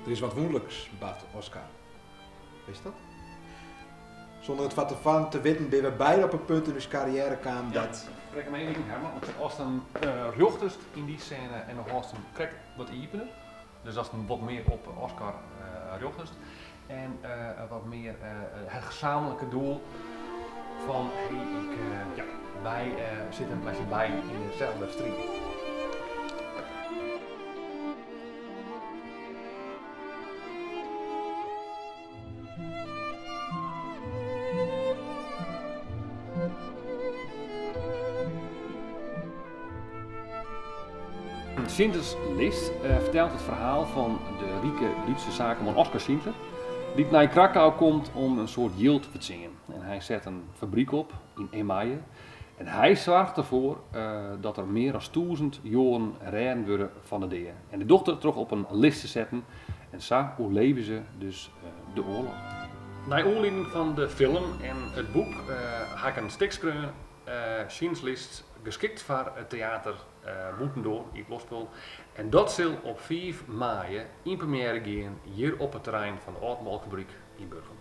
Er is wat wonderlijks, Bart, Oscar. Wist dat? Zonder het wat ervan te weten, ben we beide op een punt in onze carrière kwamen dat... Ik me één ding, Herman. Als dan jochtest in die scène en nog als dan krijgt wat iepener. Dus als dan wat meer op Oscar jochtest. En wat meer het gezamenlijke doel van hey, wij zitten een beetje bij in dezelfde stream. Schindlers List vertelt het verhaal van de rieke Duitse zakenman Oskar Schindler, die naar Krakau komt om een soort yield te verzingen. En hij zet een fabriek op in Emaille en hij zorgt ervoor dat er meer dan 1000 joden redden worden van de dingen. En de dochter terug op een list te zetten en zo overleven ze dus de oorlog. Naar aanleiding van de film en het boek ga ik een stuk schrijven, Schindlers List, geschikt voor het theater Boetendoor in Lospel. En dat zal op 5 maart in première gaan hier op het terrein van de Oud-Malkfabriek in Burgum.